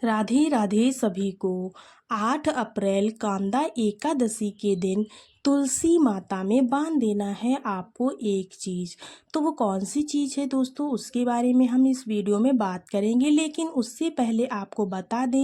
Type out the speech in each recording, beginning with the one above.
राधे राधे सभी को। 8 अप्रैल कांदा एकादशी के दिन तुलसी माता में बांध देना है आपको एक चीज़। तो वो कौन सी चीज़ है दोस्तों, उसके बारे में हम इस वीडियो में बात करेंगे। लेकिन उससे पहले आपको बता दें,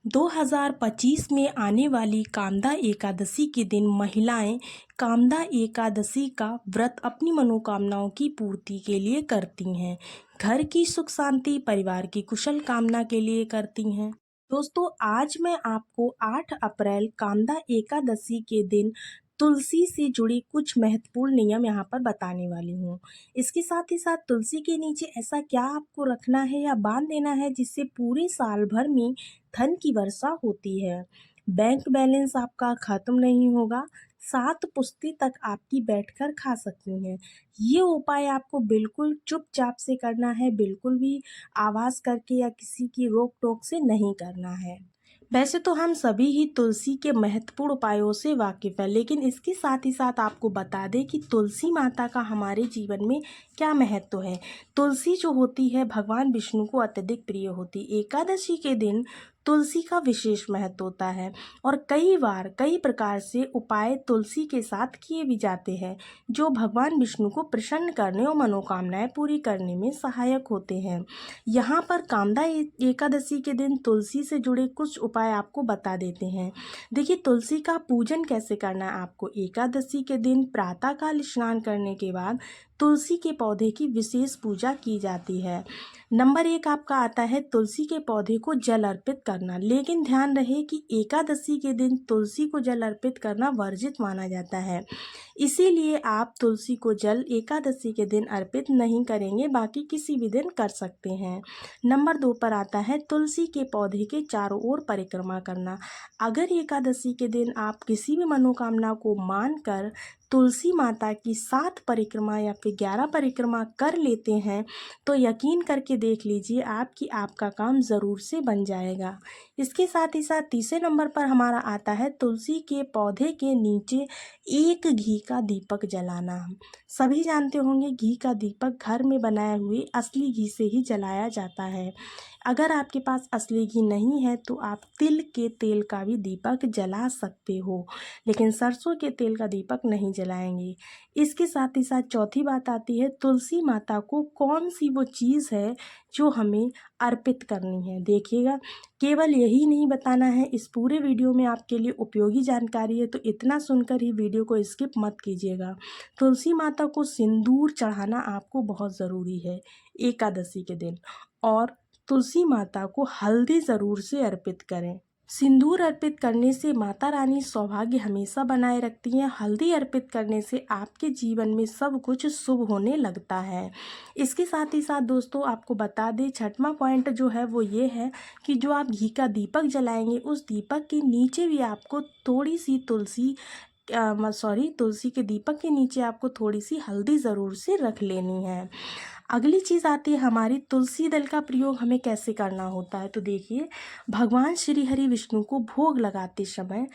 2025 में आने वाली कांदा एकादशी के दिन महिलाएं कांदा एकादशी का व्रत अपनी मनोकामनाओं की पूर्ति के लिए करती हैं। घर की सुख शांति, परिवार की कुशल कामना के लिए करती हैं। दोस्तों, आज मैं आपको 8 अप्रैल कांदा एकादशी के दिन तुलसी से जुड़ी कुछ महत्वपूर्ण नियम यहाँ पर बताने वाली हूँ। इसके साथ ही साथ तुलसी के नीचे ऐसा क्या आपको रखना है या बांध देना है जिससे पूरे साल भर में धन की वर्षा होती है, बैंक बैलेंस आपका खत्म नहीं होगा, 7 पुश्तें तक आपकी बैठकर खा सकती हैं। ये उपाय आपको बिल्कुल चुपचाप से करना है, बिल्कुल भी आवाज़ करके या किसी की रोक टोक से नहीं करना है। वैसे तो हम सभी ही तुलसी के महत्वपूर्ण उपायों से वाकिफ़ है, लेकिन इसके साथ ही साथ आपको बता दें कि तुलसी माता का हमारे जीवन में क्या महत्व है। तुलसी जो होती है भगवान विष्णु को अत्यधिक प्रिय होती। एकादशी के दिन तुलसी का विशेष महत्व होता है और कई प्रकार से उपाय तुलसी के साथ किए भी जाते हैं जो भगवान विष्णु को प्रसन्न करने और मनोकामनाएं पूरी करने में सहायक होते हैं। यहाँ पर कांदा एकादशी के दिन तुलसी से जुड़े कुछ उपाय आपको बता देते हैं। देखिए, तुलसी का पूजन कैसे करना है आपको। एकादशी के दिन प्रातःकाल स्नान करने के बाद तुलसी के पौधे की विशेष पूजा की जाती है। नंबर 1 आपका आता है तुलसी के पौधे को जल अर्पित करना। लेकिन ध्यान रहे कि एकादशी के दिन तुलसी को जल अर्पित करना वर्जित माना जाता है, इसीलिए आप तुलसी को जल एकादशी के दिन अर्पित नहीं करेंगे, बाकी किसी भी दिन कर सकते हैं। नंबर 2 पर आता है तुलसी के पौधे के चारों ओर परिक्रमा करना। अगर एकादशी के दिन आप किसी भी मनोकामना को मानकर तुलसी माता की 7 परिक्रमा या फिर 11 परिक्रमा कर लेते हैं तो यकीन करके देख लीजिए आपका काम ज़रूर से बन जाएगा। इसके साथ ही साथ तीसरे नंबर पर हमारा आता है तुलसी के पौधे के नीचे एक घी का दीपक जलाना। सभी जानते होंगे घी का दीपक घर में बनाए हुए असली घी से ही जलाया जाता है। अगर आपके पास असली घी नहीं है तो आप तिल के तेल का भी दीपक जला सकते हो, लेकिन सरसों के तेल का दीपक नहीं जलाएंगे। इसके साथ ही साथ चौथी बात आती है तुलसी माता को कौन सी वो चीज़ है जो हमें अर्पित करनी है। देखिएगा, केवल यही नहीं बताना है, इस पूरे वीडियो में आपके लिए उपयोगी जानकारी है, तो इतना सुनकर ही वीडियो को स्किप मत कीजिएगा। तुलसी माता को सिंदूर चढ़ाना आपको बहुत ज़रूरी है एकादशी के दिन, और तुलसी माता को हल्दी ज़रूर से अर्पित करें। सिंदूर अर्पित करने से माता रानी सौभाग्य हमेशा बनाए रखती हैं। हल्दी अर्पित करने से आपके जीवन में सब कुछ शुभ होने लगता है। इसके साथ ही साथ दोस्तों आपको बता दें, छठवां पॉइंट जो है वो ये है कि जो आप घी का दीपक जलाएंगे उस दीपक के नीचे भी आपको थोड़ी सी तुलसी के दीपक के नीचे आपको थोड़ी सी हल्दी ज़रूर से रख लेनी है। अगली चीज़ आती है हमारी तुलसी दल का प्रयोग हमें कैसे करना होता है। तो देखिए, भगवान श्री हरि विष्णु को भोग लगाते समय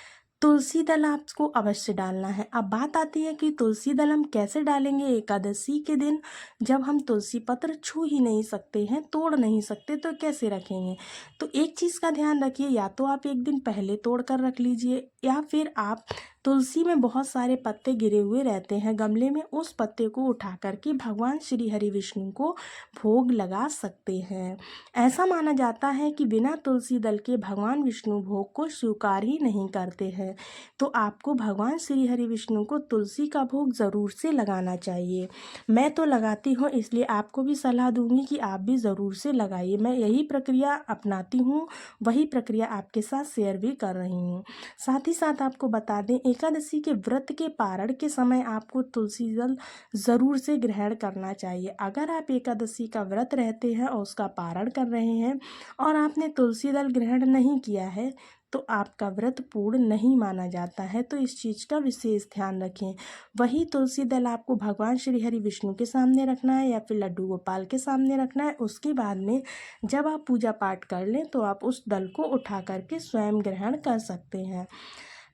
तुलसी दल आपको अवश्य डालना है। अब बात आती है कि तुलसी दल हम कैसे डालेंगे एकादशी के दिन, जब हम तुलसी पत्र छू ही नहीं सकते हैं, तोड़ नहीं सकते, तो कैसे रखेंगे। तो एक चीज़ का ध्यान रखिए, या तो आप एक दिन पहले तोड़ कर रख लीजिए या फिर आप तुलसी में बहुत सारे पत्ते गिरे हुए रहते हैं गमले में, उस पत्ते को उठा करके भगवान श्री हरि विष्णु को भोग लगा सकते हैं। ऐसा माना जाता है कि बिना तुलसी दल के भगवान विष्णु भोग को स्वीकार ही नहीं करते हैं, तो आपको भगवान श्री हरि विष्णु को तुलसी का भोग ज़रूर से लगाना चाहिए। मैं तो लगाती हूँ, इसलिए आपको भी सलाह दूंगी कि आप भी ज़रूर से लगाइए। मैं यही प्रक्रिया अपनाती हूँ, वही प्रक्रिया आपके साथ शेयर भी कर रही हूँ। साथ ही साथ आपको बता दें, एकादशी के व्रत के पारण के समय आपको तुलसी दल ज़रूर से ग्रहण करना चाहिए। अगर आप एकादशी का व्रत रहते हैं और उसका पारण कर रहे हैं और आपने तुलसी दल ग्रहण नहीं किया है तो आपका व्रत पूर्ण नहीं माना जाता है, तो इस चीज़ का विशेष ध्यान रखें। वही तुलसी दल आपको भगवान श्री हरि विष्णु के सामने रखना है या फिर लड्डू गोपाल के सामने रखना है। उसके बाद में जब आप पूजा पाठ कर लें तो आप उस दल को उठा करके स्वयं ग्रहण कर सकते हैं।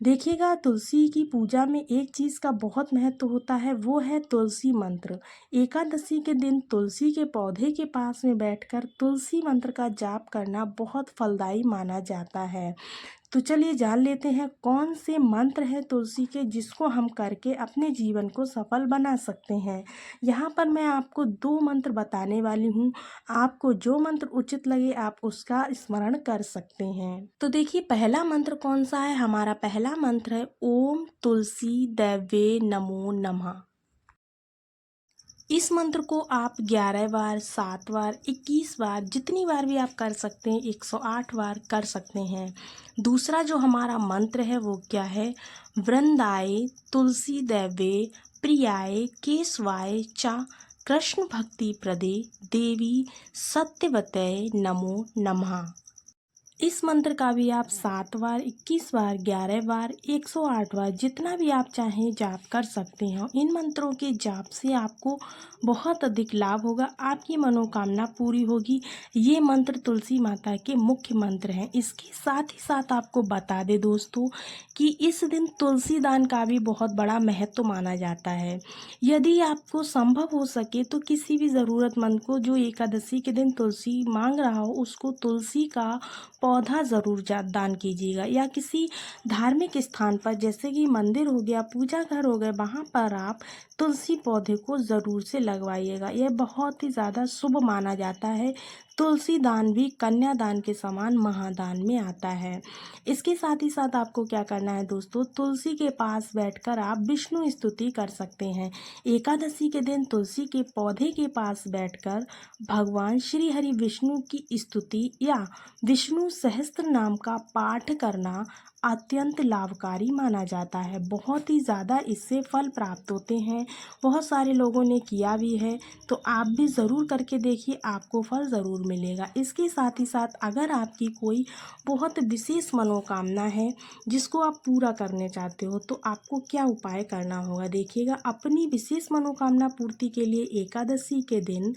देखिएगा, तुलसी की पूजा में एक चीज़ का बहुत महत्व होता है, वो है तुलसी मंत्र। एकादशी के दिन तुलसी के पौधे के पास में बैठकर तुलसी मंत्र का जाप करना बहुत फलदायी माना जाता है। तो चलिए जान लेते हैं कौन से मंत्र हैं तुलसी के, जिसको हम करके अपने जीवन को सफल बना सकते हैं। यहाँ पर मैं आपको 2 मंत्र बताने वाली हूँ। आपको जो मंत्र उचित लगे आप उसका स्मरण कर सकते हैं। तो देखिए, पहला मंत्र कौन सा है? हमारा पहला मंत्र है ओम तुलसी देवे नमो नमः। इस मंत्र को आप 11 बार, 7 बार, 21 बार, जितनी बार भी आप कर सकते हैं, 108 बार कर सकते हैं। दूसरा जो हमारा मंत्र है वो क्या है? वृंदाय तुलसी देवे प्रियाय केशवाय च कृष्ण भक्ति प्रदे देवी सत्यवते नमो नमः। इस मंत्र का भी आप 7 बार, 21 बार, 11 बार, 108 बार, जितना भी आप चाहें जाप कर सकते हैं। इन मंत्रों के जाप से आपको बहुत अधिक लाभ होगा, आपकी मनोकामना पूरी होगी। ये मंत्र तुलसी माता के मुख्य मंत्र हैं। इसके साथ ही साथ आपको बता दें दोस्तों कि इस दिन तुलसी दान का भी बहुत बड़ा महत्व माना जाता है। यदि आपको संभव हो सके तो किसी भी ज़रूरतमंद को जो एकादशी के दिन तुलसी मांग रहा हो, उसको तुलसी का पौधा ज़रूर दान कीजिएगा, या किसी धार्मिक स्थान पर जैसे कि मंदिर हो गया, पूजा घर हो गए, वहाँ पर आप तुलसी पौधे को ज़रूर से लगवाइएगा। यह बहुत ही ज़्यादा शुभ माना जाता है। तुलसी दान भी कन्यादान के समान महादान में आता है। इसके साथ ही साथ आपको क्या करना है दोस्तों, तुलसी के पास बैठकर आप विष्णु स्तुति कर सकते हैं। एकादशी के दिन तुलसी के पौधे के पास बैठकर भगवान श्री हरि विष्णु की स्तुति या विष्णु सहस्त्र नाम का पाठ करना अत्यंत लाभकारी माना जाता है। बहुत ही ज़्यादा इससे फल प्राप्त होते हैं। बहुत सारे लोगों ने किया भी है, तो आप भी ज़रूर करके देखिए, आपको फल ज़रूर मिलेगा। इसके साथ ही साथ अगर आपकी कोई बहुत विशेष मनोकामना है जिसको आप पूरा करने चाहते हो, तो आपको क्या उपाय करना होगा देखिएगा। अपनी विशेष मनोकामना पूर्ति के लिए एकादशी के दिन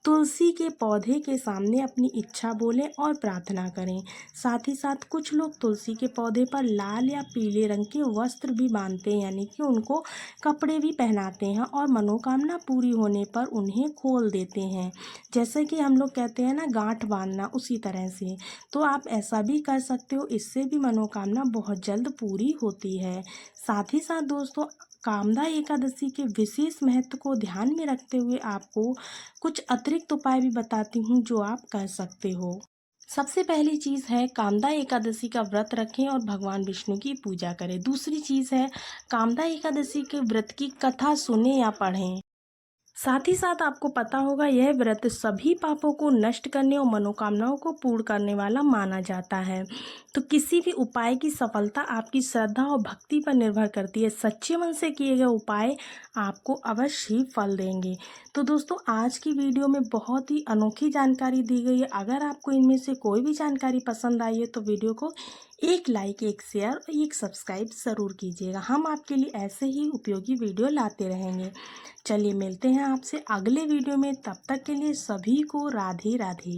तुलसी के पौधे के सामने अपनी इच्छा बोलें और प्रार्थना करें। साथ ही साथ कुछ लोग तुलसी के पौधे पर लाल या पीले रंग के वस्त्र भी बांधते हैं, यानी कि उनको कपड़े भी पहनाते हैं और मनोकामना पूरी होने पर उन्हें खोल देते हैं। जैसे कि हम लोग कहते हैं ना, गांठ बांधना, उसी तरह से। तो आप ऐसा भी कर सकते हो, इससे भी मनोकामना बहुत जल्द पूरी होती है। साथ ही साथ दोस्तों, कामदा एकादशी के विशेष महत्व को ध्यान में रखते हुए आपको कुछ अतिरिक्त उपाय भी बताती हूँ जो आप कर सकते हो। सबसे पहली चीज़ है, कामदा एकादशी का व्रत रखें और भगवान विष्णु की पूजा करें। दूसरी चीज़ है, कामदा एकादशी के व्रत की कथा सुने या पढ़ें। साथ ही साथ आपको पता होगा, यह व्रत सभी पापों को नष्ट करने और मनोकामनाओं को पूर्ण करने वाला माना जाता है। तो किसी भी उपाय की सफलता आपकी श्रद्धा और भक्ति पर निर्भर करती है। सच्चे मन से किए गए उपाय आपको अवश्य ही फल देंगे। तो दोस्तों, आज की वीडियो में बहुत ही अनोखी जानकारी दी गई है। अगर आपको इनमें से कोई भी जानकारी पसंद आई है तो वीडियो को एक लाइक, एक शेयर और एक सब्सक्राइब ज़रूर कीजिएगा। हम आपके लिए ऐसे ही उपयोगी वीडियो लाते रहेंगे। चलिए मिलते हैं आपसे अगले वीडियो में, तब तक के लिए सभी को राधे राधे।